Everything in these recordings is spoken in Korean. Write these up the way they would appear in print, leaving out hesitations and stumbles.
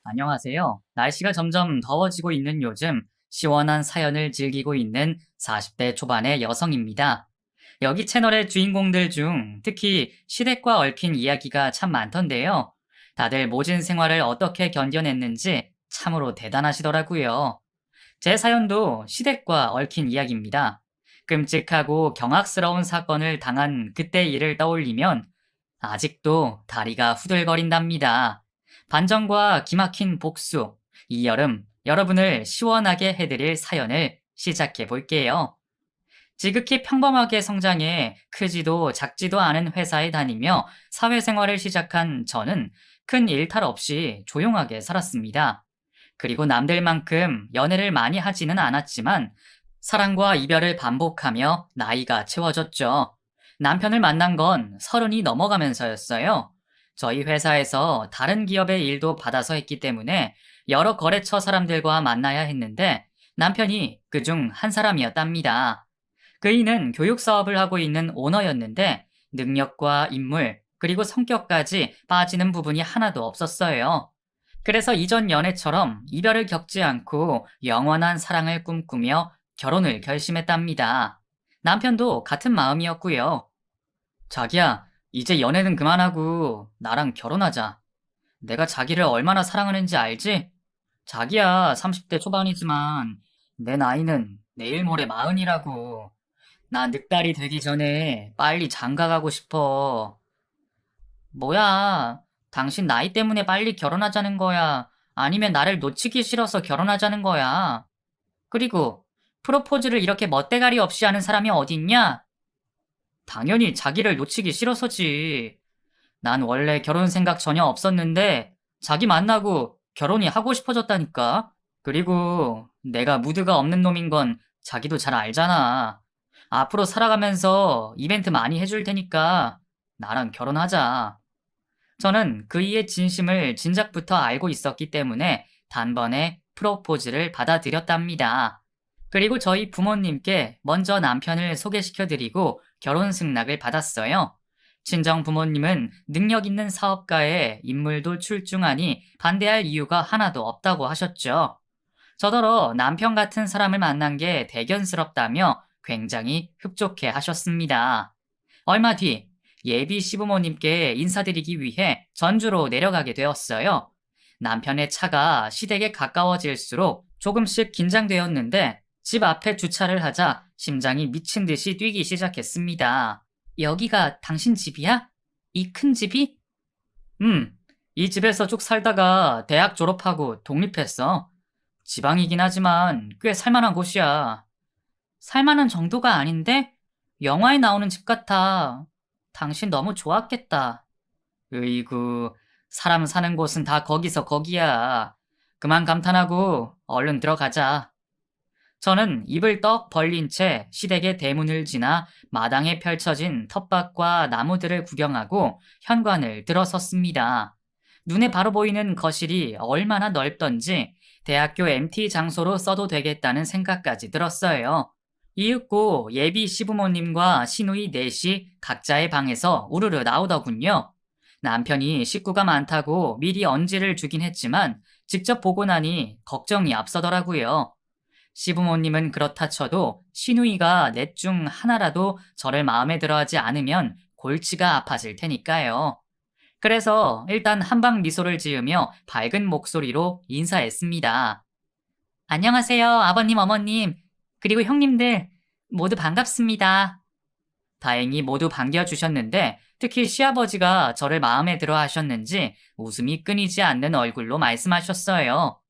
안녕하세요. 날씨가 점점 더워지고 있는 요즘 시원한 사연을 즐기고 있는 40대 초반의 여성입니다. 여기 채널의 주인공들 중 특히 시댁과 얽힌 이야기가 참 많던데요. 다들 모진 생활을 어떻게 견뎌냈는지 참으로 대단하시더라고요. 제 사연도 시댁과 얽힌 이야기입니다. 끔찍하고 경악스러운 사건을 당한 그때 일을 떠올리면 아직도 다리가 후들거린답니다. 반전과 기막힌 복수, 이 여름 여러분을 시원하게 해드릴 사연을 시작해 볼게요. 지극히 평범하게 성장해 크지도 작지도 않은 회사에 다니며 사회생활을 시작한 저는 큰 일탈 없이 조용하게 살았습니다. 그리고 남들만큼 연애를 많이 하지는 않았지만 사랑과 이별을 반복하며 나이가 채워졌죠. 남편을 만난 건 30이 넘어가면서였어요. 저희 회사에서 다른 기업의 일도 받아서 했기 때문에 여러 거래처 사람들과 만나야 했는데 남편이 그중 한 사람이었답니다. 그이는 교육 사업을 하고 있는 오너였는데 능력과 인물, 그리고 성격까지 빠지는 부분이 하나도 없었어요. 그래서 이전 연애처럼 이별을 겪지 않고 영원한 사랑을 꿈꾸며 결혼을 결심했답니다. 남편도 같은 마음이었고요. 자기야, 이제 연애는 그만하고 나랑 결혼하자. 내가 자기를 얼마나 사랑하는지 알지? 자기야, 30대 초반이지만 내 나이는 내일 모레 40이라고. 나 늑달이 되기 전에 빨리 장가가고 싶어. 뭐야, 당신 나이 때문에 빨리 결혼하자는 거야? 아니면 나를 놓치기 싫어서 결혼하자는 거야? 그리고 프로포즈를 이렇게 멋대가리 없이 하는 사람이 어딨냐? 당연히 자기를 놓치기 싫어서지. 난 원래 결혼 생각 전혀 없었는데 자기 만나고 결혼이 하고 싶어졌다니까. 그리고 내가 무드가 없는 놈인 건 자기도 잘 알잖아. 앞으로 살아가면서 이벤트 많이 해줄 테니까 나랑 결혼하자. 저는 그이의 진심을 진작부터 알고 있었기 때문에 단번에 프로포즈를 받아들였답니다. 그리고 저희 부모님께 먼저 남편을 소개시켜드리고 결혼 승낙을 받았어요. 친정 부모님은 능력 있는 사업가에 인물도 출중하니 반대할 이유가 하나도 없다고 하셨죠. 저더러 남편 같은 사람을 만난 게 대견스럽다며 굉장히 흡족해 하셨습니다. 얼마 뒤 예비 시부모님께 인사드리기 위해 전주로 내려가게 되었어요. 남편의 차가 시댁에 가까워질수록 조금씩 긴장되었는데 집 앞에 주차를 하자 심장이 미친 듯이 뛰기 시작했습니다. 여기가 당신 집이야? 이 큰 집이? 음, 이 집에서 쭉 살다가 대학 졸업하고 독립했어. 지방이긴 하지만 꽤 살만한 곳이야. 살만한 정도가 아닌데? 영화에 나오는 집 같아. 당신 너무 좋았겠다. 으이구, 사람 사는 곳은 다 거기서 거기야. 그만 감탄하고 얼른 들어가자. 저는 입을 떡 벌린 채 시댁의 대문을 지나 마당에 펼쳐진 텃밭과 나무들을 구경하고 현관을 들어섰습니다. 눈에 바로 보이는 거실이 얼마나 넓던지 대학교 MT 장소로 써도 되겠다는 생각까지 들었어요. 이윽고 예비 시부모님과 시누이 넷이 각자의 방에서 우르르 나오더군요. 남편이 식구가 많다고 미리 언지를 주긴 했지만 직접 보고 나니 걱정이 앞서더라고요. 시부모님은 그렇다 쳐도 시누이가 넷 중 하나라도 저를 마음에 들어하지 않으면 골치가 아파질 테니까요. 그래서 일단 한방 미소를 지으며 밝은 목소리로 인사했습니다. 안녕하세요, 아버님, 어머님, 그리고 형님들, 모두 반갑습니다. 다행히 모두 반겨주셨는데 특히 시아버지가 저를 마음에 들어 하셨는지 웃음이 끊이지 않는 얼굴로 말씀하셨어요.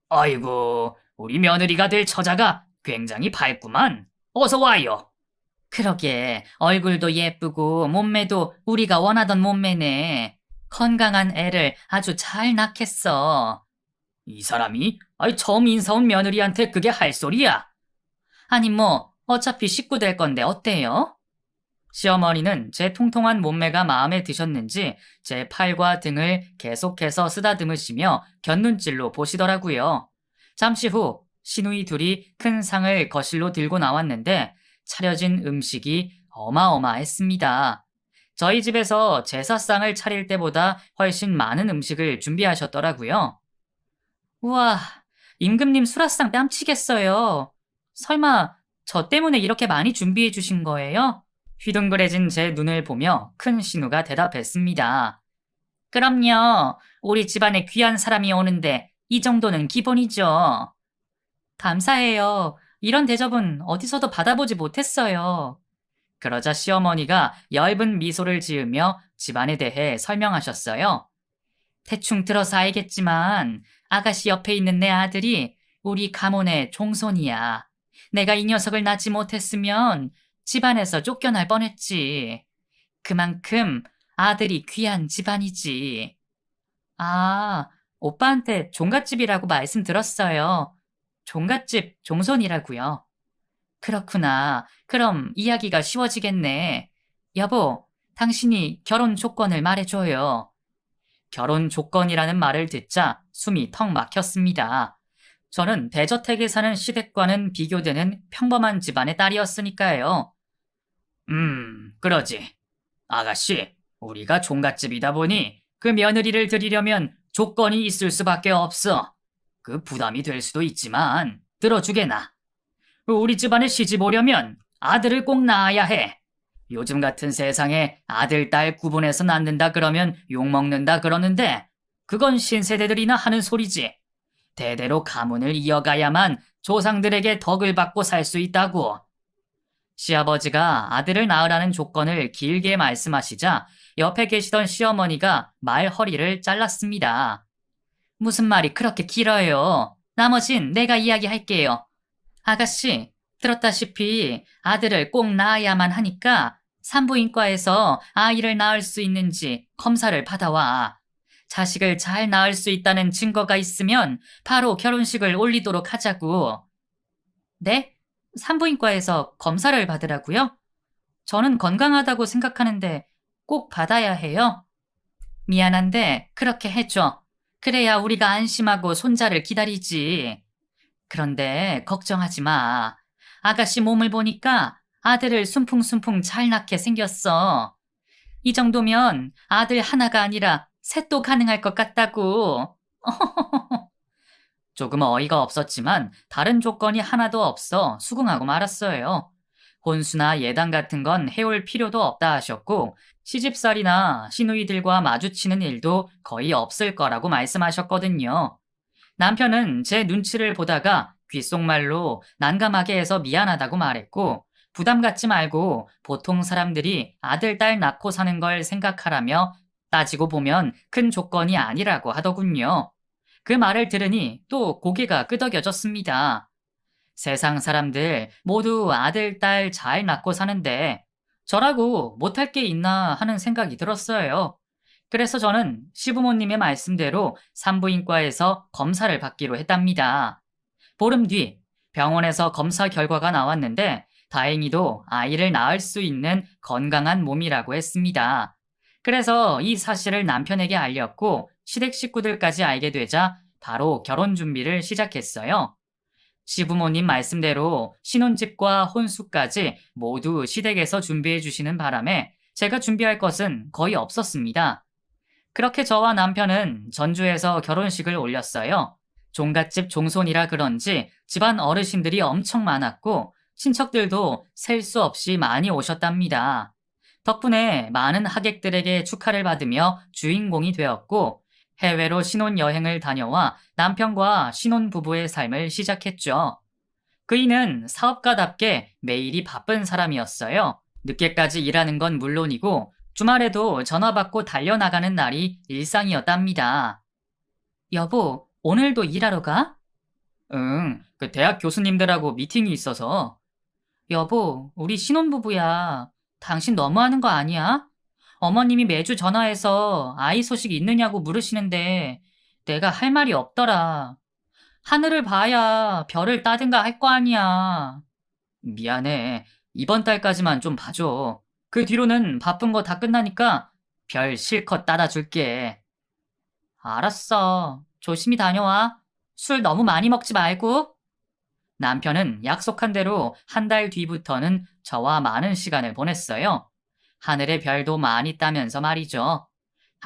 아이고, 우리 며느리가 될 처자가 굉장히 밝구만. 어서 와요. 그러게, 얼굴도 예쁘고 몸매도 우리가 원하던 몸매네. 건강한 애를 아주 잘 낳겠어. 이 사람이? 처음 인사 온 며느리한테 그게 할 소리야? 아니 뭐 어차피 식구 될 건데 어때요? 시어머니는 제 통통한 몸매가 마음에 드셨는지 제 팔과 등을 계속해서 쓰다듬으시며 곁눈질로 보시더라고요. 잠시 후 시누이 둘이 큰 상을 거실로 들고 나왔는데 차려진 음식이 어마어마했습니다. 저희 집에서 제사상을 차릴 때보다 훨씬 많은 음식을 준비하셨더라고요. 우와, 임금님 수라상 뺨치겠어요. 설마 저 때문에 이렇게 많이 준비해 주신 거예요? 휘둥그레진 제 눈을 보며 큰 신우가 대답했습니다. 그럼요. 우리 집안에 귀한 사람이 오는데 이 정도는 기본이죠. 감사해요. 이런 대접은 어디서도 받아보지 못했어요. 그러자 시어머니가 엷은 미소를 지으며 집안에 대해 설명하셨어요. 대충 들어서 알겠지만 아가씨 옆에 있는 내 아들이 우리 가문의 종손이야. 내가 이 녀석을 낳지 못했으면 집안에서 쫓겨날 뻔했지. 그만큼 아들이 귀한 집안이지. 아, 오빠한테 종갓집이라고 말씀 들었어요. 종갓집 종손이라고요. 그렇구나. 그럼 이야기가 쉬워지겠네. 여보, 당신이 결혼 조건을 말해줘요. 결혼 조건이라는 말을 듣자 숨이 턱 막혔습니다. 저는 대저택에 사는 시댁과는 비교되는 평범한 집안의 딸이었으니까요. 그러지. 아가씨, 우리가 종갓집이다 보니 그 며느리를 드리려면 조건이 있을 수밖에 없어. 그 부담이 될 수도 있지만 들어주게나. 우리 집안에 시집 오려면 아들을 꼭 낳아야 해. 요즘 같은 세상에 아들, 딸 구분해서 낳는다 그러면 욕먹는다 그러는데 그건 신세대들이나 하는 소리지. 대대로 가문을 이어가야만 조상들에게 덕을 받고 살 수 있다고. 시아버지가 아들을 낳으라는 조건을 길게 말씀하시자 옆에 계시던 시어머니가 말 허리를 잘랐습니다. 무슨 말이 그렇게 길어요. 나머진 내가 이야기할게요. 아가씨, 들었다시피 아들을 꼭 낳아야만 하니까 산부인과에서 아이를 낳을 수 있는지 검사를 받아와. 자식을 잘 낳을 수 있다는 증거가 있으면 바로 결혼식을 올리도록 하자고. 네? 산부인과에서 검사를 받으라고요? 저는 건강하다고 생각하는데 꼭 받아야 해요? 미안한데 그렇게 해줘. 그래야 우리가 안심하고 손자를 기다리지. 그런데 걱정하지 마. 아가씨 몸을 보니까 아들을 순풍순풍 잘 낳게 생겼어. 이 정도면 아들 하나가 아니라 셋도 가능할 것 같다고. 조금 어이가 없었지만 다른 조건이 하나도 없어 수긍하고 말았어요. 혼수나 예당 같은 건 해올 필요도 없다 하셨고 시집살이나 시누이들과 마주치는 일도 거의 없을 거라고 말씀하셨거든요. 남편은 제 눈치를 보다가 귓속말로 난감하게 해서 미안하다고 말했고 부담 갖지 말고 보통 사람들이 아들, 딸 낳고 사는 걸 생각하라며 따지고 보면 큰 조건이 아니라고 하더군요. 그 말을 들으니 또 고개가 끄덕여졌습니다. 세상 사람들 모두 아들, 딸 잘 낳고 사는데 저라고 못할 게 있나 하는 생각이 들었어요. 그래서 저는 시부모님의 말씀대로 산부인과에서 검사를 받기로 했답니다. 보름 뒤 병원에서 검사 결과가 나왔는데 다행히도 아이를 낳을 수 있는 건강한 몸이라고 했습니다. 그래서 이 사실을 남편에게 알렸고 시댁 식구들까지 알게 되자 바로 결혼 준비를 시작했어요. 시부모님 말씀대로 신혼집과 혼수까지 모두 시댁에서 준비해 주시는 바람에 제가 준비할 것은 거의 없었습니다. 그렇게 저와 남편은 전주에서 결혼식을 올렸어요. 종갓집 종손이라 그런지 집안 어르신들이 엄청 많았고 친척들도 셀 수 없이 많이 오셨답니다. 덕분에 많은 하객들에게 축하를 받으며 주인공이 되었고 해외로 신혼여행을 다녀와 남편과 신혼부부의 삶을 시작했죠. 그이는 사업가답게 매일이 바쁜 사람이었어요. 늦게까지 일하는 건 물론이고 주말에도 전화 받고 달려나가는 날이 일상이었답니다. 여보, 오늘도 일하러 가? 응, 그 대학 교수님들하고 미팅이 있어서. 여보, 우리 신혼부부야. 당신 너무하는 거 아니야? 어머님이 매주 전화해서 아이 소식 있느냐고 물으시는데 내가 할 말이 없더라. 하늘을 봐야 별을 따든가 할 거 아니야. 미안해. 이번 달까지만 좀 봐줘. 그 뒤로는 바쁜 거 다 끝나니까 별 실컷 따다 줄게. 알았어. 조심히 다녀와. 술 너무 많이 먹지 말고. 남편은 약속한 대로 한 달 뒤부터는 저와 많은 시간을 보냈어요. 하늘에 별도 많이 따면서 말이죠.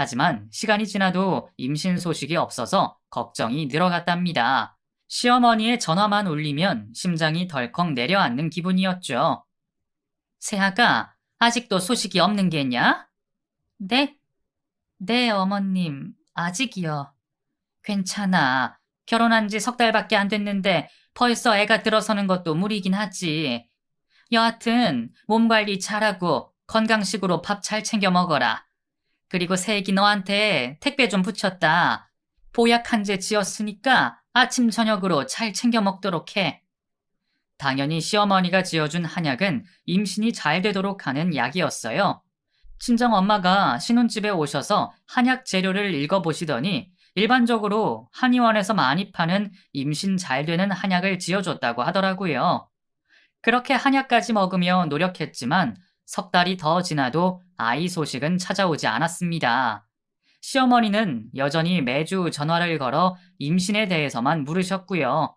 하지만 시간이 지나도 임신 소식이 없어서 걱정이 늘어갔답니다. 시어머니의 전화만 울리면 심장이 덜컥 내려앉는 기분이었죠. 새아가 아직도 소식이 없는 게냐? 네? 네, 어머님. 아직이요. 괜찮아. 결혼한 지 석 달밖에 안 됐는데 벌써 애가 들어서는 것도 무리긴 하지. 여하튼 몸 관리 잘하고 건강식으로 밥 잘 챙겨 먹어라. 그리고 새애기 너한테 택배 좀 붙였다. 보약 한 제 지었으니까 아침 저녁으로 잘 챙겨 먹도록 해. 당연히 시어머니가 지어준 한약은 임신이 잘 되도록 하는 약이었어요. 친정 엄마가 신혼집에 오셔서 한약 재료를 읽어보시더니 일반적으로 한의원에서 많이 파는 임신 잘 되는 한약을 지어줬다고 하더라고요. 그렇게 한약까지 먹으며 노력했지만 석 달이 더 지나도 아이 소식은 찾아오지 않았습니다. 시어머니는 여전히 매주 전화를 걸어 임신에 대해서만 물으셨고요.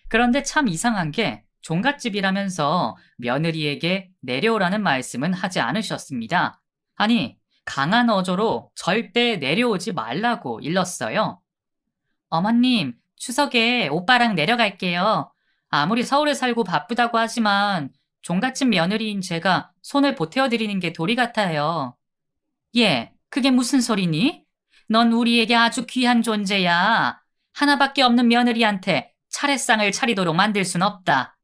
그런데 참 이상한 게 종갓집이라면서 며느리에게 내려오라는 말씀은 하지 않으셨습니다. 아니, 강한 어조로 절대 내려오지 말라고 일렀어요. 어머님, 추석에 오빠랑 내려갈게요. 아무리 서울에 살고 바쁘다고 하지만 종갓집 며느리인 제가 손을 보태어드리는 게 도리 같아요. 예, 그게 무슨 소리니? 넌 우리에게 아주 귀한 존재야. 하나밖에 없는 며느리한테 차례상을 차리도록 만들 순 없다.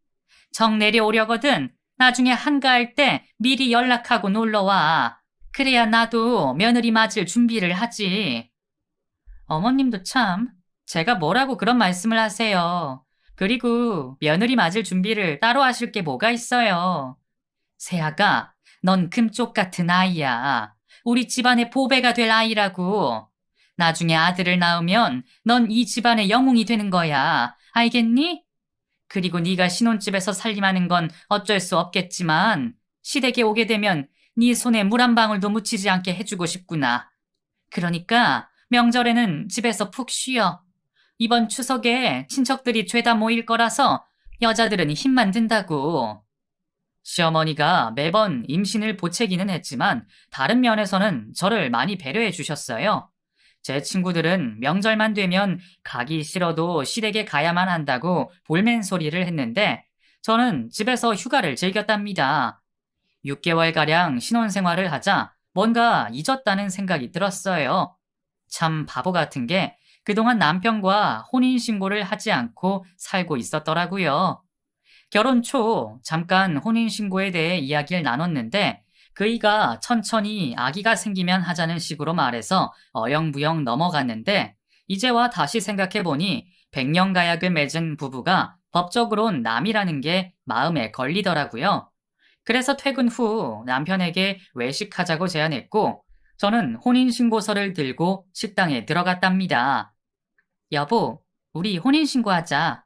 정 내려오려거든 나중에 한가할 때 미리 연락하고 놀러와. 그래야 나도 며느리 맞을 준비를 하지. 어머님도 참, 제가 뭐라고 그런 말씀을 하세요. 그리고 며느리 맞을 준비를 따로 하실 게 뭐가 있어요. 세아가, 넌 금쪽 같은 아이야. 우리 집안의 보배가 될 아이라고. 나중에 아들을 낳으면 넌 이 집안의 영웅이 되는 거야. 알겠니? 그리고 네가 신혼집에서 살림하는 건 어쩔 수 없겠지만 시댁에 오게 되면 네 손에 물 한 방울도 묻히지 않게 해주고 싶구나. 그러니까 명절에는 집에서 푹 쉬어. 이번 추석에 친척들이 죄다 모일 거라서 여자들은 힘만 든다고. 시어머니가 매번 임신을 보채기는 했지만 다른 면에서는 저를 많이 배려해 주셨어요. 제 친구들은 명절만 되면 가기 싫어도 시댁에 가야만 한다고 볼멘 소리를 했는데 저는 집에서 휴가를 즐겼답니다. 6개월가량 신혼생활을 하자 뭔가 잊었다는 생각이 들었어요. 참 바보 같은 게 그동안 남편과 혼인신고를 하지 않고 살고 있었더라고요. 결혼 초 잠깐 혼인신고에 대해 이야기를 나눴는데 그이가 천천히 아기가 생기면 하자는 식으로 말해서 어영부영 넘어갔는데 이제와 다시 생각해보니 백년가약을 맺은 부부가 법적으론 남이라는 게 마음에 걸리더라고요. 그래서 퇴근 후 남편에게 외식하자고 제안했고 저는 혼인신고서를 들고 식당에 들어갔답니다. 여보, 우리 혼인신고하자.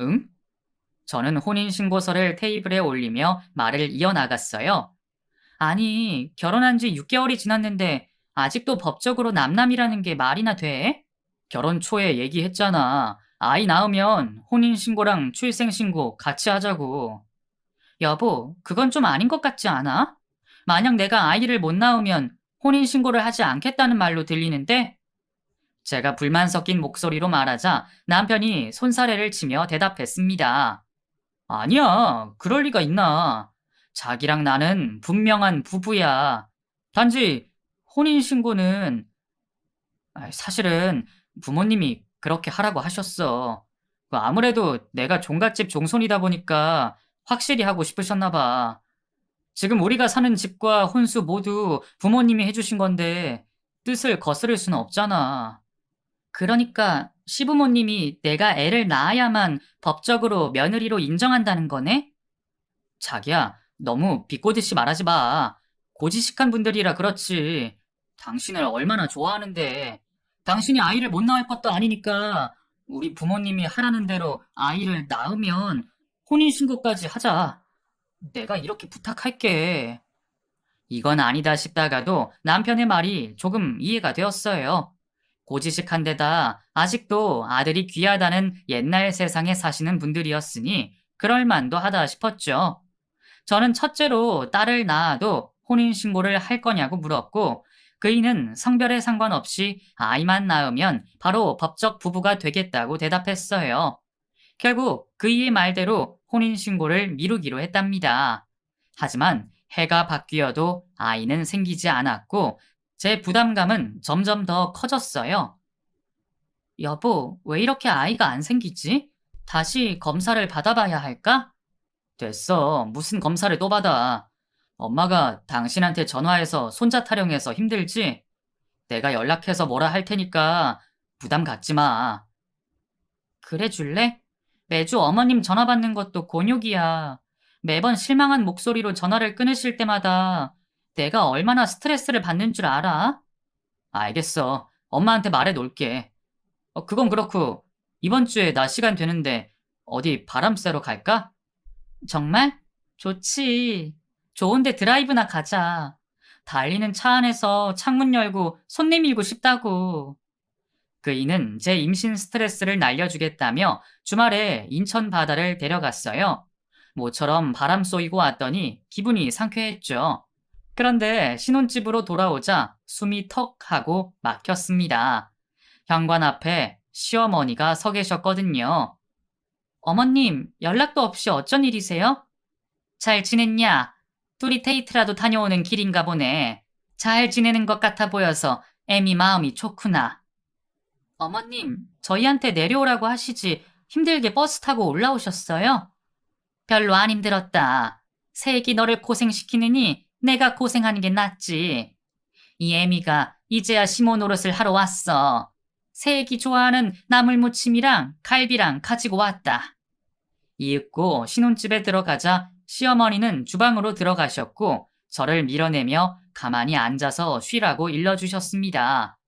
응? 저는 혼인신고서를 테이블에 올리며 말을 이어나갔어요. 아니, 결혼한 지 6개월이 지났는데 아직도 법적으로 남남이라는 게 말이나 돼? 결혼 초에 얘기했잖아. 아이 낳으면 혼인신고랑 출생신고 같이 하자고. 여보, 그건 좀 아닌 것 같지 않아? 만약 내가 아이를 못 낳으면 혼인신고를 하지 않겠다는 말로 들리는데? 제가 불만 섞인 목소리로 말하자 남편이 손사래를 치며 대답했습니다. 아니야, 그럴 리가 있나. 자기랑 나는 분명한 부부야. 단지 혼인신고는 사실은 부모님이 그렇게 하라고 하셨어. 아무래도 내가 종갓집 종손이다 보니까 확실히 하고 싶으셨나 봐. 지금 우리가 사는 집과 혼수 모두 부모님이 해주신 건데 뜻을 거스를 수는 없잖아. 그러니까 시부모님이 내가 애를 낳아야만 법적으로 며느리로 인정한다는 거네? 자기야, 너무 비꼬듯이 말하지 마. 고지식한 분들이라 그렇지. 당신을 얼마나 좋아하는데. 당신이 아이를 못 낳을 것도 아니니까 우리 부모님이 하라는 대로 아이를 낳으면 혼인신고까지 하자. 내가 이렇게 부탁할게. 이건 아니다 싶다가도 남편의 말이 조금 이해가 되었어요. 고지식한 데다 아직도 아들이 귀하다는 옛날 세상에 사시는 분들이었으니 그럴 만도 하다 싶었죠. 저는 첫째로 딸을 낳아도 혼인신고를 할 거냐고 물었고 그이는 성별에 상관없이 아이만 낳으면 바로 법적 부부가 되겠다고 대답했어요. 결국 그이의 말대로 혼인신고를 미루기로 했답니다. 하지만 해가 바뀌어도 아이는 생기지 않았고 제 부담감은 점점 더 커졌어요. 여보, 왜 이렇게 아이가 안 생기지? 다시 검사를 받아봐야 할까? 됐어. 무슨 검사를 또 받아. 엄마가 당신한테 전화해서 손자 타령해서 힘들지? 내가 연락해서 뭐라 할 테니까 부담 갖지 마. 그래 줄래? 매주 어머님 전화 받는 것도 곤욕이야. 매번 실망한 목소리로 전화를 끊으실 때마다 내가 얼마나 스트레스를 받는 줄 알아? 알겠어. 엄마한테 말해 놓을게. 그건 그렇고 이번 주에 나 시간 되는데 어디 바람 쐬러 갈까? 정말? 좋지. 좋은데 드라이브나 가자. 달리는 차 안에서 창문 열고 손 내밀고 싶다고. 그이는 제 임신 스트레스를 날려주겠다며 주말에 인천 바다를 데려갔어요. 모처럼 바람 쏘이고 왔더니 기분이 상쾌했죠. 그런데 신혼집으로 돌아오자 숨이 턱 하고 막혔습니다. 현관 앞에 시어머니가 서 계셨거든요. 어머님, 연락도 없이 어쩐 일이세요? 잘 지냈냐? 둘이 데이트라도 다녀오는 길인가 보네. 잘 지내는 것 같아 보여서 애미 마음이 좋구나. 어머님, 저희한테 내려오라고 하시지 힘들게 버스 타고 올라오셨어요? 별로 안 힘들었다. 새애기 너를 고생시키느니 내가 고생하는 게 낫지. 이 애미가 이제야 시모 노릇을 하러 왔어. 새애기 좋아하는 나물무침이랑 갈비랑 가지고 왔다. 이윽고 신혼집에 들어가자 시어머니는 주방으로 들어가셨고 저를 밀어내며 가만히 앉아서 쉬라고 일러주셨습니다.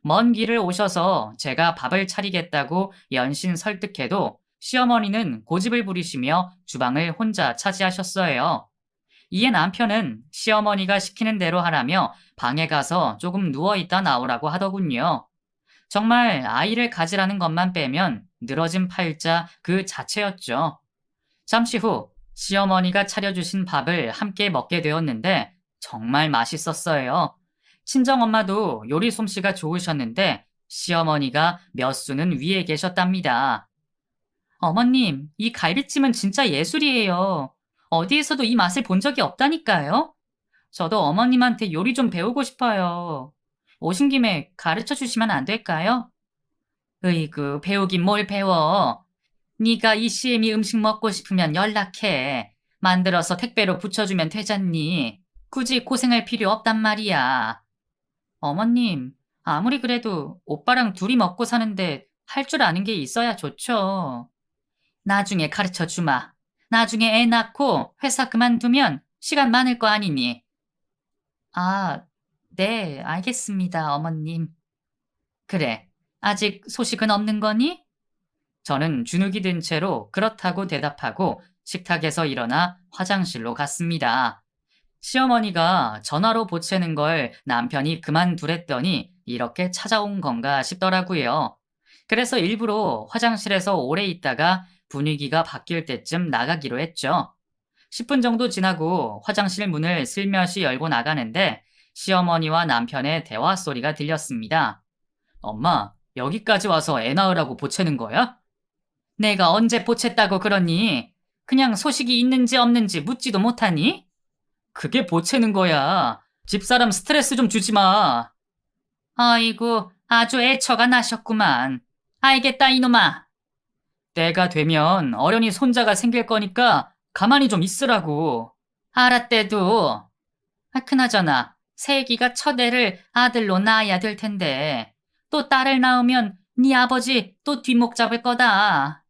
먼 길을 오셔서 제가 밥을 차리겠다고 연신 설득해도 시어머니는 고집을 부리시며 주방을 혼자 차지하셨어요. 이에 남편은 시어머니가 시키는 대로 하라며 방에 가서 조금 누워있다 나오라고 하더군요. 정말 아이를 가지라는 것만 빼면 늘어진 팔자 그 자체였죠. 잠시 후 시어머니가 차려주신 밥을 함께 먹게 되었는데 정말 맛있었어요. 친정엄마도 요리 솜씨가 좋으셨는데 시어머니가 몇 수는 위에 계셨답니다. 어머님, 이 갈비찜은 진짜 예술이에요. 어디에서도 이 맛을 본 적이 없다니까요. 저도 어머님한테 요리 좀 배우고 싶어요. 오신 김에 가르쳐 주시면 안 될까요? 으이구, 배우긴 뭘 배워. 네가 이 시애미 음식 먹고 싶으면 연락해. 만들어서 택배로 붙여주면 되잖니. 굳이 고생할 필요 없단 말이야. 어머님, 아무리 그래도 오빠랑 둘이 먹고 사는데 할 줄 아는 게 있어야 좋죠. 나중에 가르쳐 주마. 나중에 애 낳고 회사 그만두면 시간 많을 거 아니니. 아, 네, 알겠습니다, 어머님. 그래, 아직 소식은 없는 거니? 저는 주눅이 든 채로 그렇다고 대답하고 식탁에서 일어나 화장실로 갔습니다. 시어머니가 전화로 보채는 걸 남편이 그만두랬더니 이렇게 찾아온 건가 싶더라고요. 그래서 일부러 화장실에서 오래 있다가 분위기가 바뀔 때쯤 나가기로 했죠. 10분 정도 지나고 화장실 문을 슬며시 열고 나가는데 시어머니와 남편의 대화 소리가 들렸습니다. 엄마, 여기까지 와서 애 낳으라고 보채는 거야? 내가 언제 보챘다고 그러니? 그냥 소식이 있는지 없는지 묻지도 못하니? 그게 보채는 거야. 집사람 스트레스 좀 주지 마. 아이고, 아주 애처가 나셨구만. 알겠다, 이놈아. 때가 되면 어련히 손자가 생길 거니까 가만히 좀 있으라고. 알았대도. 그나저나 새애기가 첫 애를 아들로 낳아야 될 텐데 또 딸을 낳으면 네 아버지 또 뒷목 잡을 거다.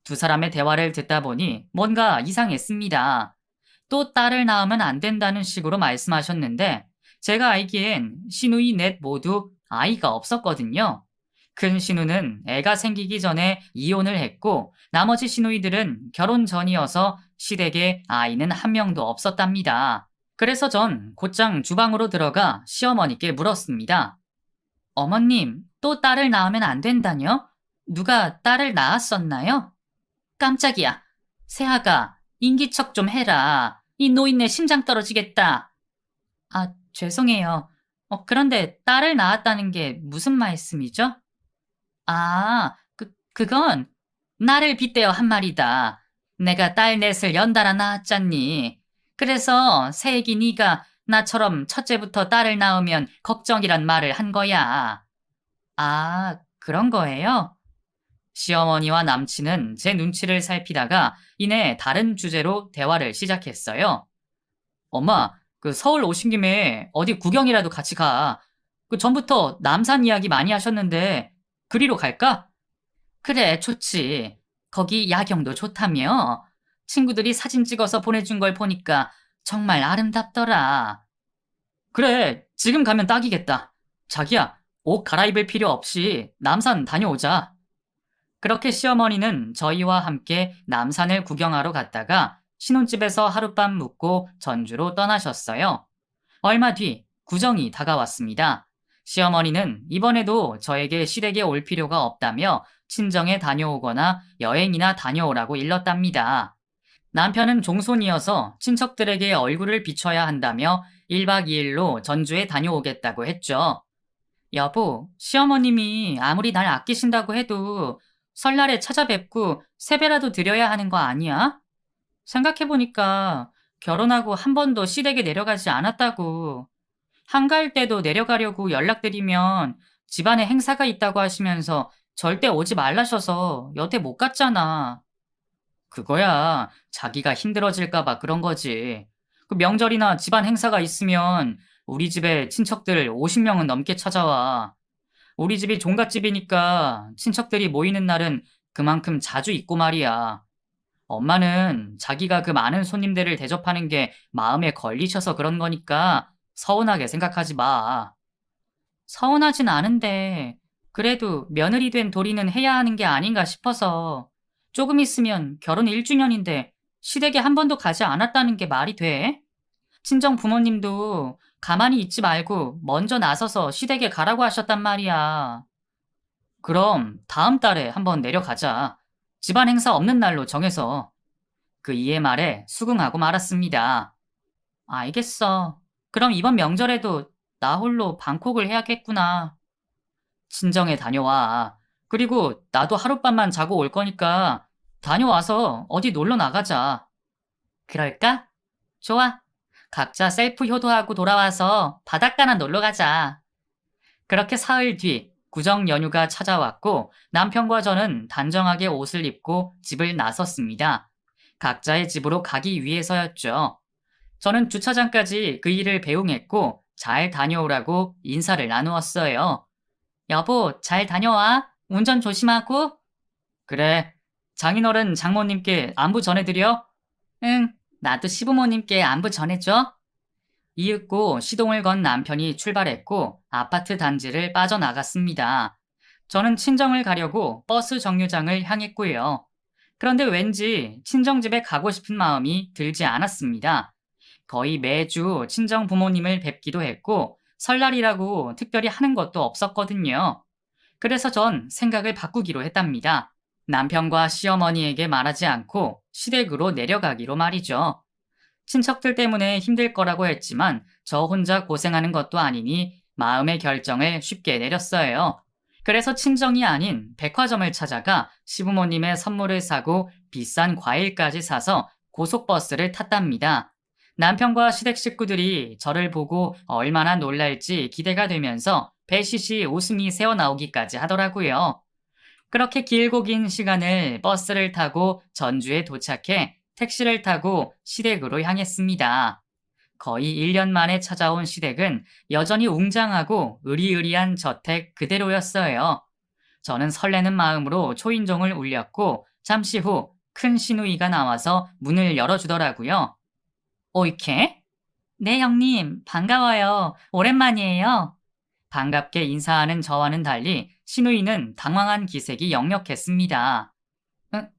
두 사람의 대화를 듣다 보니 뭔가 이상했습니다. 또 딸을 낳으면 안 된다는 식으로 말씀하셨는데 제가 알기엔 시누이 넷 모두 아이가 없었거든요. 큰 시누는 애가 생기기 전에 이혼을 했고 나머지 시누이들은 결혼 전이어서 시댁에 아이는 한 명도 없었답니다. 그래서 전 곧장 주방으로 들어가 시어머니께 물었습니다. 어머님, 또 딸을 낳으면 안 된다뇨? 누가 딸을 낳았었나요? 깜짝이야. 새아가 인기척 좀 해라. 이 노인네 심장 떨어지겠다. 아, 죄송해요. 그런데 딸을 낳았다는 게 무슨 말씀이죠? 아, 그건 나를 빗대어 한 말이다. 내가 딸 넷을 연달아 낳았잖니. 그래서 새애기 네가 나처럼 첫째부터 딸을 낳으면 걱정이란 말을 한 거야. 아, 그런 거예요? 시어머니와 남친은 제 눈치를 살피다가 이내 다른 주제로 대화를 시작했어요. 엄마, 서울 오신 김에 어디 구경이라도 같이 가. 전부터 남산 이야기 많이 하셨는데 그리로 갈까? 그래, 좋지. 거기 야경도 좋다며. 친구들이 사진 찍어서 보내준 걸 보니까 정말 아름답더라. 그래, 지금 가면 딱이겠다. 자기야, 옷 갈아입을 필요 없이 남산 다녀오자. 그렇게 시어머니는 저희와 함께 남산을 구경하러 갔다가 신혼집에서 하룻밤 묵고 전주로 떠나셨어요. 얼마 뒤 구정이 다가왔습니다. 시어머니는 이번에도 저에게 시댁에 올 필요가 없다며 친정에 다녀오거나 여행이나 다녀오라고 일렀답니다. 남편은 종손이어서 친척들에게 얼굴을 비춰야 한다며 1박 2일로 전주에 다녀오겠다고 했죠. 여보, 시어머님이 아무리 날 아끼신다고 해도 설날에 찾아뵙고 세배라도 드려야 하는 거 아니야? 생각해보니까 결혼하고 한 번도 시댁에 내려가지 않았다고. 한가할 때도 내려가려고 연락드리면 집안에 행사가 있다고 하시면서 절대 오지 말라셔서 여태 못 갔잖아. 그거야 자기가 힘들어질까 봐 그런 거지. 그 명절이나 집안 행사가 있으면 우리 집에 친척들 50명은 넘게 찾아와. 우리 집이 종갓집이니까 친척들이 모이는 날은 그만큼 자주 있고 말이야. 엄마는 자기가 그 많은 손님들을 대접하는 게 마음에 걸리셔서 그런 거니까 서운하게 생각하지 마. 서운하진 않은데 그래도 며느리 된 도리는 해야 하는 게 아닌가 싶어서 조금 있으면 결혼 1주년인데 시댁에 한 번도 가지 않았다는 게 말이 돼? 친정 부모님도 가만히 있지 말고 먼저 나서서 시댁에 가라고 하셨단 말이야. 그럼 다음 달에 한번 내려가자. 집안 행사 없는 날로 정해서. 그 이의 말에 수긍하고 말았습니다. 알겠어. 그럼 이번 명절에도 나 홀로 방콕을 해야겠구나. 친정에 다녀와. 그리고 나도 하룻밤만 자고 올 거니까 다녀와서 어디 놀러 나가자. 그럴까? 좋아. 각자 셀프 효도하고 돌아와서 바닷가나 놀러 가자. 그렇게 사흘 뒤 구정 연휴가 찾아왔고 남편과 저는 단정하게 옷을 입고 집을 나섰습니다. 각자의 집으로 가기 위해서였죠. 저는 주차장까지 그 일을 배웅했고 잘 다녀오라고 인사를 나누었어요. 여보, 잘 다녀와. 운전 조심하고. 그래. 장인어른 장모님께 안부 전해드려. 응, 나도 시부모님께 안부 전해줘. 이윽고 시동을 건 남편이 출발했고 아파트 단지를 빠져나갔습니다. 저는 친정을 가려고 버스 정류장을 향했고요. 그런데 왠지 친정집에 가고 싶은 마음이 들지 않았습니다. 거의 매주 친정 부모님을 뵙기도 했고 설날이라고 특별히 하는 것도 없었거든요. 그래서 전 생각을 바꾸기로 했답니다. 남편과 시어머니에게 말하지 않고 시댁으로 내려가기로 말이죠. 친척들 때문에 힘들 거라고 했지만 저 혼자 고생하는 것도 아니니 마음의 결정을 쉽게 내렸어요. 그래서 친정이 아닌 백화점을 찾아가 시부모님의 선물을 사고 비싼 과일까지 사서 고속버스를 탔답니다. 남편과 시댁 식구들이 저를 보고 얼마나 놀랄지 기대가 되면서 배시시 웃음이 새어나오기까지 하더라고요. 그렇게 길고 긴 시간을 버스를 타고 전주에 도착해 택시를 타고 시댁으로 향했습니다. 거의 1년 만에 찾아온 시댁은 여전히 웅장하고 으리으리한 저택 그대로였어요. 저는 설레는 마음으로 초인종을 울렸고 잠시 후 큰 시누이가 나와서 문을 열어주더라고요. 오이케? 네, 형님. 반가워요. 오랜만이에요. 반갑게 인사하는 저와는 달리 시누이는 당황한 기색이 역력했습니다.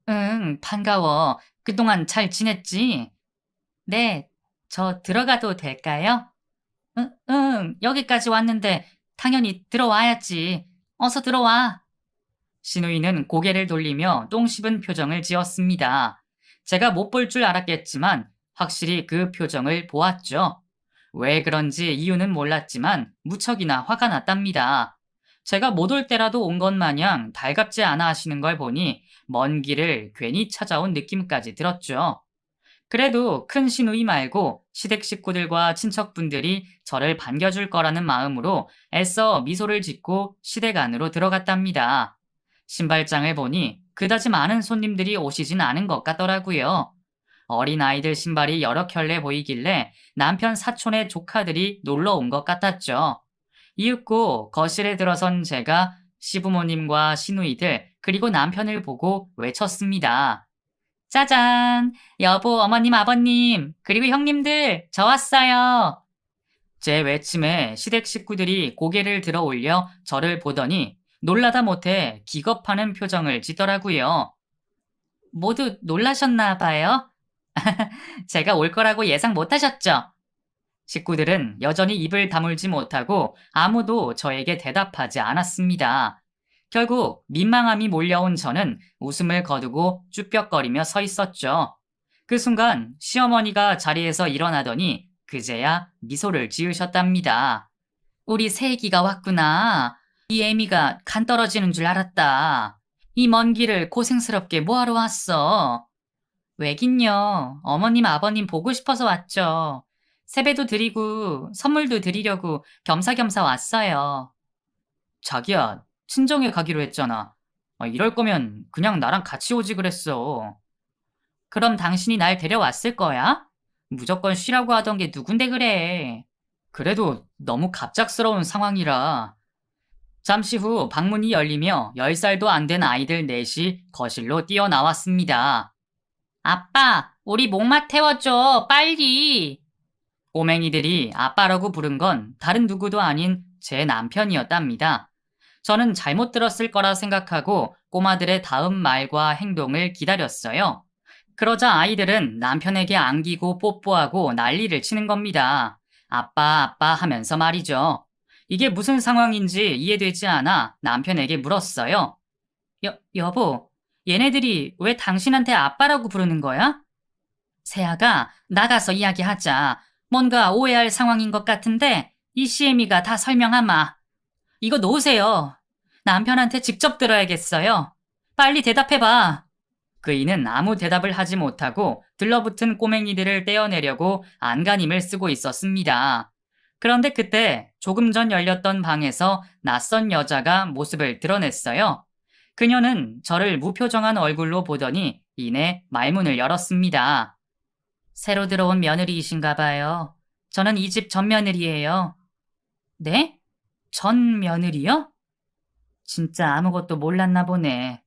응, 반가워. 그동안 잘 지냈지? 네, 저 들어가도 될까요? 응, 여기까지 왔는데 당연히 들어와야지. 어서 들어와. 시누이는 고개를 돌리며 똥 씹은 표정을 지었습니다. 제가 못 볼 줄 알았겠지만 확실히 그 표정을 보았죠. 왜 그런지 이유는 몰랐지만 무척이나 화가 났답니다. 제가 못 올 때라도 온 것 마냥 달갑지 않아 하시는 걸 보니 먼 길을 괜히 찾아온 느낌까지 들었죠. 그래도 큰 시누이 말고 시댁 식구들과 친척분들이 저를 반겨줄 거라는 마음으로 애써 미소를 짓고 시댁 안으로 들어갔답니다. 신발장을 보니 그다지 많은 손님들이 오시진 않은 것 같더라고요. 어린아이들 신발이 여러 켤레 보이길래 남편 사촌의 조카들이 놀러 온 것 같았죠. 이윽고 거실에 들어선 제가 시부모님과 시누이들 그리고 남편을 보고 외쳤습니다. 짜잔! 여보, 어머님, 아버님, 그리고 형님들, 저 왔어요. 제 외침에 시댁 식구들이 고개를 들어 올려 저를 보더니 놀라다 못해 기겁하는 표정을 짓더라고요. 모두 놀라셨나 봐요? 제가 올 거라고 예상 못 하셨죠? 식구들은 여전히 입을 다물지 못하고 아무도 저에게 대답하지 않았습니다. 결국 민망함이 몰려온 저는 웃음을 거두고 쭈뼛거리며 서 있었죠. 그 순간 시어머니가 자리에서 일어나더니 그제야 미소를 지으셨답니다. 우리 새애기가 왔구나. 이 애미가 간 떨어지는 줄 알았다. 이 먼 길을 고생스럽게 뭐하러 왔어? 왜긴요. 어머님, 아버님 보고 싶어서 왔죠. 세배도 드리고 선물도 드리려고 겸사겸사 왔어요. 자기야, 친정에 가기로 했잖아. 이럴 거면 그냥 나랑 같이 오지 그랬어. 그럼 당신이 날 데려왔을 거야? 무조건 쉬라고 하던 게 누군데 그래. 그래도 너무 갑작스러운 상황이라. 잠시 후 방문이 열리며 10살도 안 된 아이들 넷이 거실로 뛰어나왔습니다. 아빠, 우리 목마 태워줘, 빨리. 꼬맹이들이 아빠라고 부른 건 다른 누구도 아닌 제 남편이었답니다. 저는 잘못 들었을 거라 생각하고 꼬마들의 다음 말과 행동을 기다렸어요. 그러자 아이들은 남편에게 안기고 뽀뽀하고 난리를 치는 겁니다. 아빠, 아빠 하면서 말이죠. 이게 무슨 상황인지 이해되지 않아 남편에게 물었어요. 여보, 얘네들이 왜 당신한테 아빠라고 부르는 거야? 세아가 나가서 이야기하자. 뭔가 오해할 상황인 것 같은데 이 CM이가 다 설명하마. 이거 놓으세요. 남편한테 직접 들어야겠어요. 빨리 대답해봐. 그이는 아무 대답을 하지 못하고 들러붙은 꼬맹이들을 떼어내려고 안간힘을 쓰고 있었습니다. 그런데 그때 조금 전 열렸던 방에서 낯선 여자가 모습을 드러냈어요. 그녀는 저를 무표정한 얼굴로 보더니 이내 말문을 열었습니다. 새로 들어온 며느리이신가 봐요. 저는 이 집 전 며느리예요. 네? 전 며느리요? 진짜 아무것도 몰랐나 보네.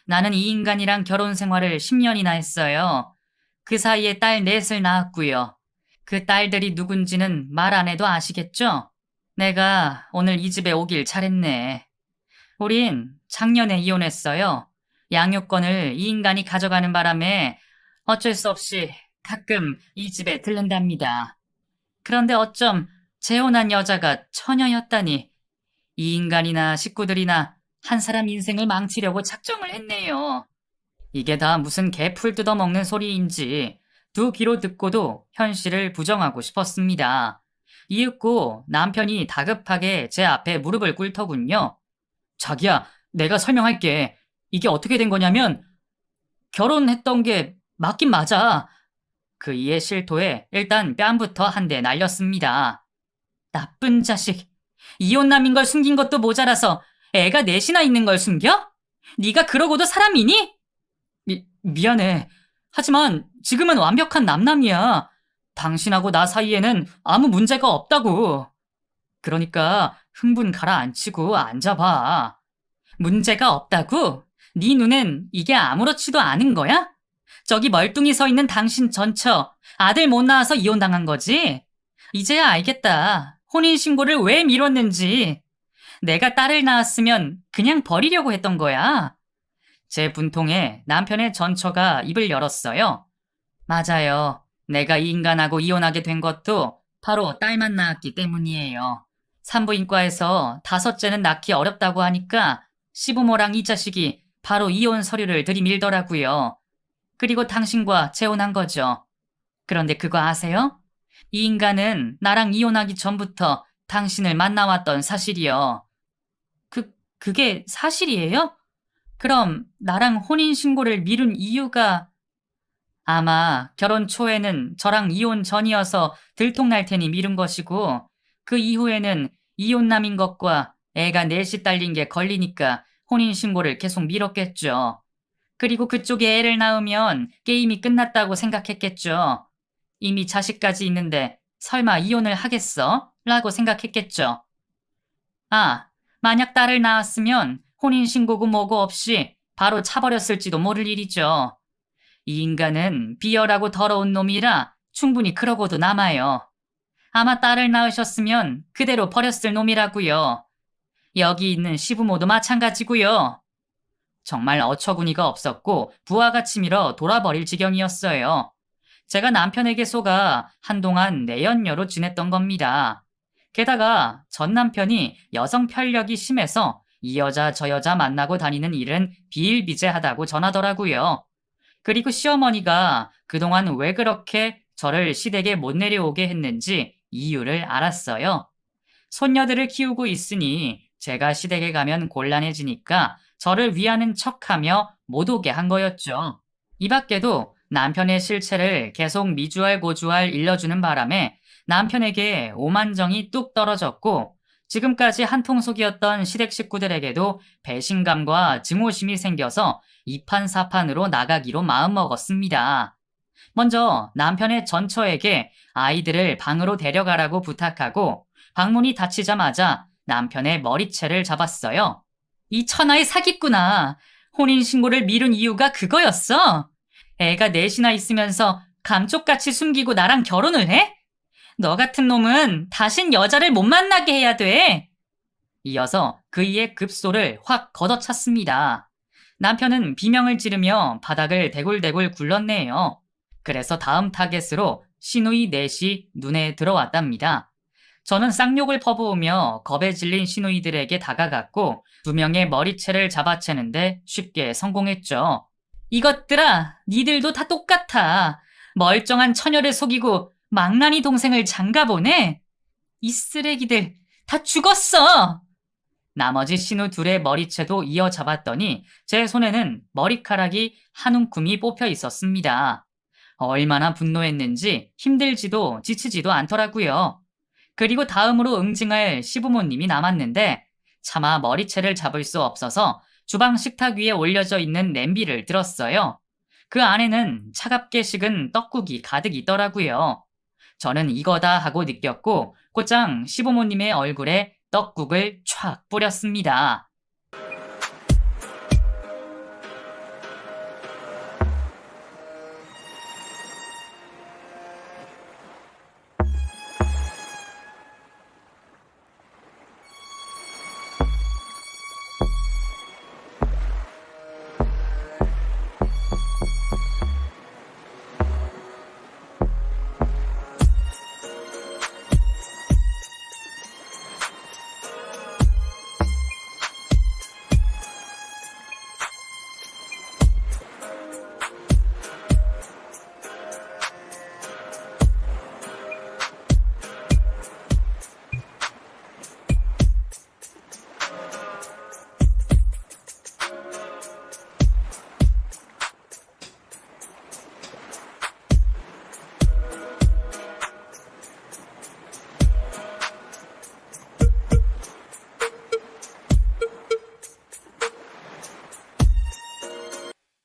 나는 이 인간이랑 결혼 생활을 10년이나 했어요. 그 사이에 딸 넷을 낳았고요. 그 딸들이 누군지는 말 안 해도 아시겠죠? 내가 오늘 이 집에 오길 잘했네. 우린 작년에 이혼했어요. 양육권을 이 인간이 가져가는 바람에 어쩔 수 없이 가끔 이 집에 들른답니다. 그런데 어쩜 재혼한 여자가 처녀였다니. 이 인간이나 식구들이나 한 사람 인생을 망치려고 작정을 했네요. 이게 다 무슨 개풀 뜯어먹는 소리인지 두 귀로 듣고도 현실을 부정하고 싶었습니다. 이윽고 남편이 다급하게 제 앞에 무릎을 꿇더군요. 자기야, 내가 설명할게. 이게 어떻게 된 거냐면 결혼했던 게 맞긴 맞아. 그 이의 실토에 일단 뺨부터 한 대 날렸습니다. 나쁜 자식. 이혼남인 걸 숨긴 것도 모자라서 애가 넷이나 있는 걸 숨겨? 네가 그러고도 사람이니? 미안해. 하지만 지금은 완벽한 남남이야. 당신하고 나 사이에는 아무 문제가 없다고. 그러니까 흥분 가라앉히고 앉아봐. 문제가 없다고? 네 눈엔 이게 아무렇지도 않은 거야? 저기 멀뚱히 서 있는 당신 전처 아들 못 낳아서 이혼당한 거지? 이제야 알겠다. 혼인신고를 왜 미뤘는지. 내가 딸을 낳았으면 그냥 버리려고 했던 거야. 제 분통에 남편의 전처가 입을 열었어요. 맞아요. 내가 이 인간하고 이혼하게 된 것도 바로 딸만 낳았기 때문이에요. 산부인과에서 5째는 낳기 어렵다고 하니까 시부모랑 이 자식이 바로 이혼 서류를 들이밀더라고요. 그리고 당신과 재혼한 거죠. 그런데 그거 아세요? 이 인간은 나랑 이혼하기 전부터 당신을 만나왔던 사실이요. 그게 사실이에요? 그럼 나랑 혼인신고를 미룬 이유가 아마 결혼 초에는 저랑 이혼 전이어서 들통날 테니 미룬 것이고 그 이후에는 이혼남인 것과 애가 넷이 딸린 게 걸리니까 혼인신고를 계속 미뤘겠죠. 그리고 그쪽에 애를 낳으면 게임이 끝났다고 생각했겠죠. 이미 자식까지 있는데 설마 이혼을 하겠어? 라고 생각했겠죠. 아, 만약 딸을 낳았으면 혼인신고고 뭐고 없이 바로 차버렸을지도 모를 일이죠. 이 인간은 비열하고 더러운 놈이라 충분히 그러고도 남아요. 아마 딸을 낳으셨으면 그대로 버렸을 놈이라고요. 여기 있는 시부모도 마찬가지고요. 정말 어처구니가 없었고 부하가 치밀어 돌아버릴 지경이었어요. 제가 남편에게 속아 한동안 내연녀로 지냈던 겁니다. 게다가 전 남편이 여성 편력이 심해서 이 여자 저 여자 만나고 다니는 일은 비일비재하다고 전하더라고요. 그리고 시어머니가 그동안 왜 그렇게 저를 시댁에 못 내려오게 했는지 이유를 알았어요. 손녀들을 키우고 있으니 제가 시댁에 가면 곤란해지니까 저를 위하는 척하며 못 오게 한 거였죠. 이 밖에도 남편의 실체를 계속 미주알 고주알 일러주는 바람에 남편에게 오만정이 뚝 떨어졌고 지금까지 한통속이었던 시댁 식구들에게도 배신감과 증오심이 생겨서 이판사판으로 나가기로 마음먹었습니다. 먼저 남편의 전처에게 아이들을 방으로 데려가라고 부탁하고 방문이 닫히자마자 남편의 머리채를 잡았어요. 이 천하의 사기꾼아. 혼인신고를 미룬 이유가 그거였어? 애가 넷이나 있으면서 감쪽같이 숨기고 나랑 결혼을 해? 너 같은 놈은 다신 여자를 못 만나게 해야 돼. 이어서 그이의 급소를 확 걷어찼습니다. 남편은 비명을 지르며 바닥을 대굴대굴 굴렀네요. 그래서 다음 타겟으로 시누이 넷이 눈에 들어왔답니다. 저는 쌍욕을 퍼부으며 겁에 질린 시누이들에게 다가갔고 2명의 머리채를 잡아채는데 쉽게 성공했죠. 이것들아, 니들도 다 똑같아. 멀쩡한 처녀를 속이고 망나니 동생을 장가보내? 이 쓰레기들 다 죽었어! 나머지 신우 둘의 머리채도 이어 잡았더니 제 손에는 머리카락이 한 움큼이 뽑혀 있었습니다. 얼마나 분노했는지 힘들지도 지치지도 않더라고요. 그리고 다음으로 응징할 시부모님이 남았는데 차마 머리채를 잡을 수 없어서 주방 식탁 위에 올려져 있는 냄비를 들었어요. 그 안에는 차갑게 식은 떡국이 가득 있더라고요. 저는 이거다 하고 느꼈고 곧장 시부모님의 얼굴에 떡국을 촥 뿌렸습니다.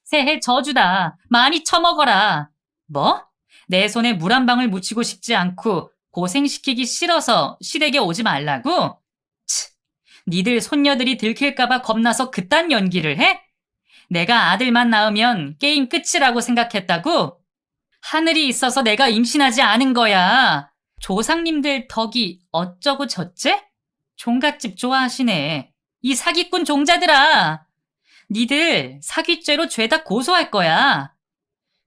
새해 저주다. 많이 처먹어라. 뭐? 내 손에 물 한 방울 묻히고 싶지 않고 고생시키기 싫어서 시댁에 오지 말라고? 치, 니들 손녀들이 들킬까봐 겁나서 그딴 연기를 해? 내가 아들만 낳으면 게임 끝이라고 생각했다고? 하늘이 있어서 내가 임신하지 않은 거야. 조상님들 덕이 어쩌고 저째? 종갓집 좋아하시네. 이 사기꾼 종자들아. 니들 사기죄로 죄다 고소할 거야.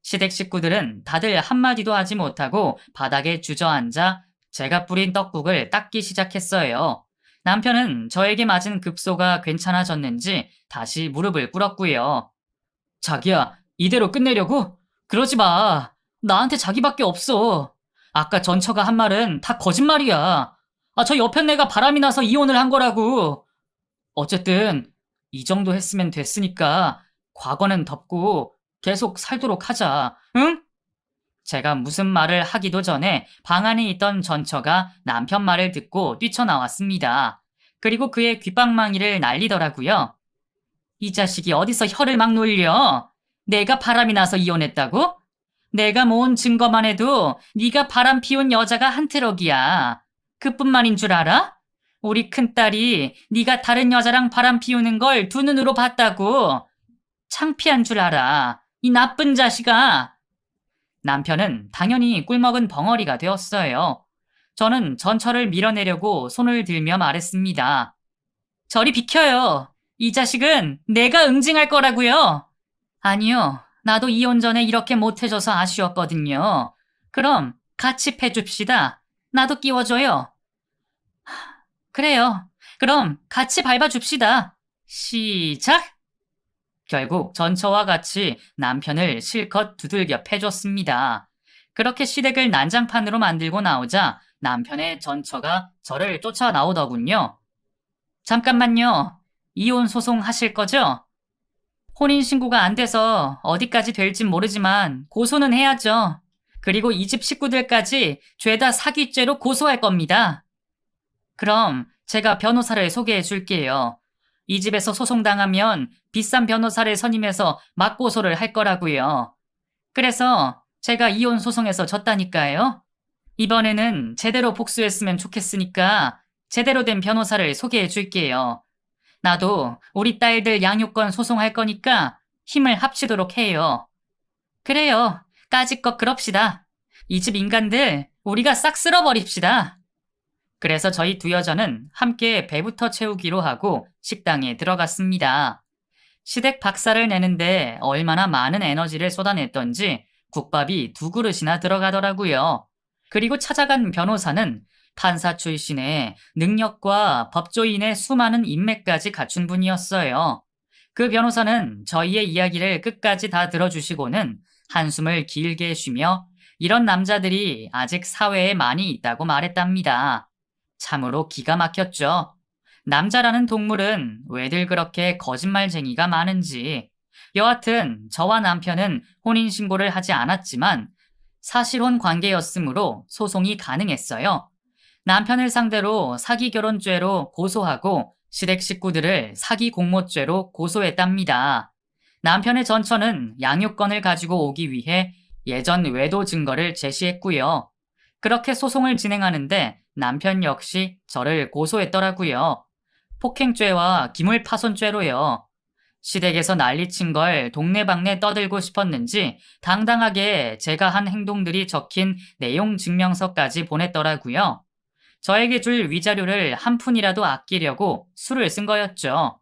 시댁 식구들은 다들 한마디도 하지 못하고 바닥에 주저앉아 제가 뿌린 떡국을 닦기 시작했어요. 남편은 저에게 맞은 급소가 괜찮아졌는지 다시 무릎을 꿇었고요. 자기야, 이대로 끝내려고? 그러지 마. 나한테 자기밖에 없어. 아까 전처가 한 말은 다 거짓말이야. 저 옆에 내가 바람이 나서 이혼을 한 거라고. 어쨌든 이 정도 했으면 됐으니까 과거는 덮고 계속 살도록 하자. 응? 제가 무슨 말을 하기도 전에 방 안에 있던 전처가 남편 말을 듣고 뛰쳐나왔습니다. 그리고 그의 귓방망이를 날리더라고요. 이 자식이 어디서 혀를 막 놀려? 내가 바람이 나서 이혼했다고? 내가 모은 증거만 해도 네가 바람 피운 여자가 한 트럭이야. 그뿐만인 줄 알아? 우리 큰딸이 네가 다른 여자랑 바람 피우는 걸 두 눈으로 봤다고. 창피한 줄 알아. 이 나쁜 자식아. 남편은 당연히 꿀먹은 벙어리가 되었어요. 저는 전처를 밀어내려고 손을 들며 말했습니다. 저리 비켜요. 이 자식은 내가 응징할 거라고요. 아니요. 나도 이혼 전에 이렇게 못해줘서 아쉬웠거든요. 그럼 같이 패줍시다. 나도 끼워줘요. 그래요. 그럼 같이 밟아줍시다. 시작! 결국 전처와 같이 남편을 실컷 두들겨 패줬습니다. 그렇게 시댁을 난장판으로 만들고 나오자 남편의 전처가 저를 쫓아 나오더군요. 잠깐만요. 이혼 소송 하실 거죠? 혼인신고가 안 돼서 어디까지 될진 모르지만 고소는 해야죠. 그리고 이 집 식구들까지 죄다 사기죄로 고소할 겁니다. 그럼 제가 변호사를 소개해 줄게요. 이 집에서 소송당하면 비싼 변호사를 선임해서 맞고소를 할 거라고요. 그래서 제가 이혼 소송에서 졌다니까요. 이번에는 제대로 복수했으면 좋겠으니까 제대로 된 변호사를 소개해 줄게요. 나도 우리 딸들 양육권 소송할 거니까 힘을 합치도록 해요. 그래요. 까짓것 그럽시다. 이 집 인간들 우리가 싹 쓸어버립시다. 그래서 저희 두 여자는 함께 배부터 채우기로 하고 식당에 들어갔습니다. 시댁 박살을 내는데 얼마나 많은 에너지를 쏟아냈던지 국밥이 두 그릇이나 들어가더라고요. 그리고 찾아간 변호사는 판사 출신의 능력과 법조인의 수많은 인맥까지 갖춘 분이었어요. 그 변호사는 저희의 이야기를 끝까지 다 들어주시고는 한숨을 길게 쉬며 이런 남자들이 아직 사회에 많이 있다고 말했답니다. 참으로 기가 막혔죠. 남자라는 동물은 왜들 그렇게 거짓말쟁이가 많은지. 여하튼 저와 남편은 혼인신고를 하지 않았지만 사실혼 관계였으므로 소송이 가능했어요. 남편을 상대로 사기 결혼죄로 고소하고 시댁 식구들을 사기 공모죄로 고소했답니다. 남편의 전처는 양육권을 가지고 오기 위해 예전 외도 증거를 제시했고요. 그렇게 소송을 진행하는데 남편 역시 저를 고소했더라고요. 폭행죄와 기물파손죄로요. 시댁에서 난리친 걸 동네방네 떠들고 싶었는지 당당하게 제가 한 행동들이 적힌 내용 증명서까지 보냈더라고요. 저에게 줄 위자료를 한 푼이라도 아끼려고 수를 쓴 거였죠.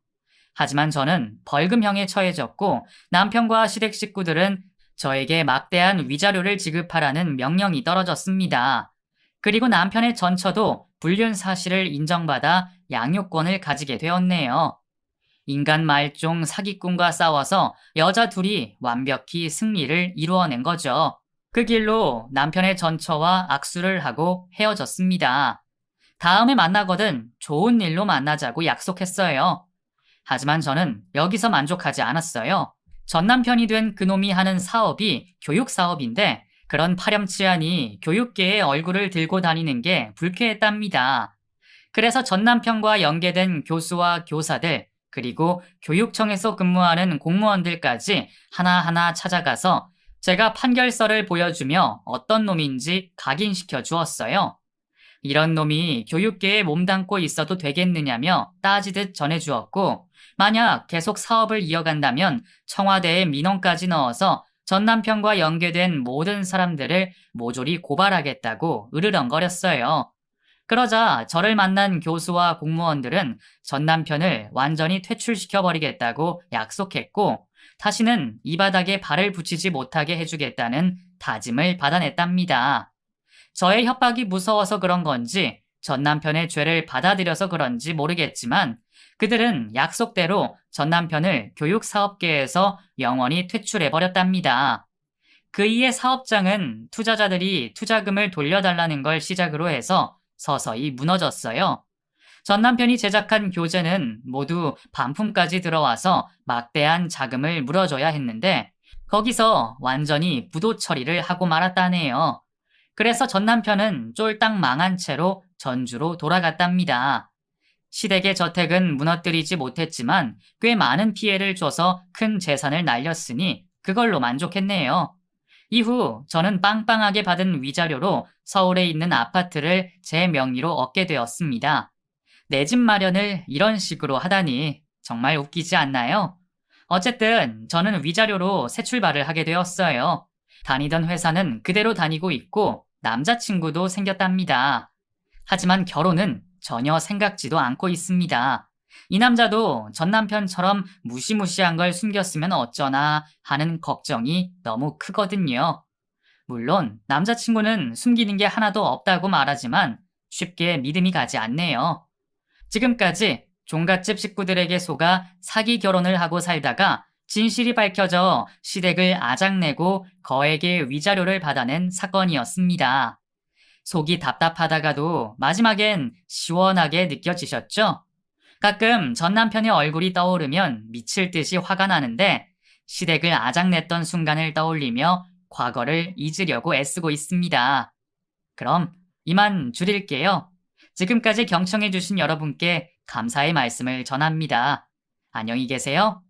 하지만 저는 벌금형에 처해졌고 남편과 시댁 식구들은 저에게 막대한 위자료를 지급하라는 명령이 떨어졌습니다. 그리고 남편의 전처도 불륜 사실을 인정받아 양육권을 가지게 되었네요. 인간 말종 사기꾼과 싸워서 여자 둘이 완벽히 승리를 이루어낸 거죠. 그 길로 남편의 전처와 악수를 하고 헤어졌습니다. 다음에 만나거든 좋은 일로 만나자고 약속했어요. 하지만 저는 여기서 만족하지 않았어요. 전 남편이 된 그놈이 하는 사업이 교육 사업인데 그런 파렴치하니 교육계의 얼굴을 들고 다니는 게 불쾌했답니다. 그래서 전 남편과 연계된 교수와 교사들 그리고 교육청에서 근무하는 공무원들까지 하나하나 찾아가서 제가 판결서를 보여주며 어떤 놈인지 각인시켜 주었어요. 이런 놈이 교육계에 몸담고 있어도 되겠느냐며 따지듯 전해주었고 만약 계속 사업을 이어간다면 청와대에 민원까지 넣어서 전 남편과 연계된 모든 사람들을 모조리 고발하겠다고 으르렁거렸어요. 그러자 저를 만난 교수와 공무원들은 전 남편을 완전히 퇴출시켜버리겠다고 약속했고 다시는 이 바닥에 발을 붙이지 못하게 해주겠다는 다짐을 받아냈답니다. 저의 협박이 무서워서 그런 건지 전 남편의 죄를 받아들여서 그런지 모르겠지만 그들은 약속대로 전 남편을 교육사업계에서 영원히 퇴출해버렸답니다. 그이의 사업장은 투자자들이 투자금을 돌려달라는 걸 시작으로 해서 서서히 무너졌어요. 전 남편이 제작한 교재는 모두 반품까지 들어와서 막대한 자금을 물어줘야 했는데 거기서 완전히 부도 처리를 하고 말았다네요. 그래서 전 남편은 쫄딱 망한 채로 전주로 돌아갔답니다. 시댁의 저택은 무너뜨리지 못했지만 꽤 많은 피해를 줘서 큰 재산을 날렸으니 그걸로 만족했네요. 이후 저는 빵빵하게 받은 위자료로 서울에 있는 아파트를 제 명의로 얻게 되었습니다. 내 집 마련을 이런 식으로 하다니 정말 웃기지 않나요? 어쨌든 저는 위자료로 새 출발을 하게 되었어요. 다니던 회사는 그대로 다니고 있고 남자친구도 생겼답니다. 하지만 결혼은 전혀 생각지도 않고 있습니다. 이 남자도 전 남편처럼 무시무시한 걸 숨겼으면 어쩌나 하는 걱정이 너무 크거든요. 물론 남자친구는 숨기는 게 하나도 없다고 말하지만 쉽게 믿음이 가지 않네요. 지금까지 종갓집 식구들에게 속아 사기 결혼을 하고 살다가 진실이 밝혀져 시댁을 아작내고 거액의 위자료를 받아낸 사건이었습니다. 속이 답답하다가도 마지막엔 시원하게 느껴지셨죠? 가끔 전 남편의 얼굴이 떠오르면 미칠 듯이 화가 나는데 시댁을 아작냈던 순간을 떠올리며 과거를 잊으려고 애쓰고 있습니다. 그럼 이만 줄일게요. 지금까지 경청해주신 여러분께 감사의 말씀을 전합니다. 안녕히 계세요.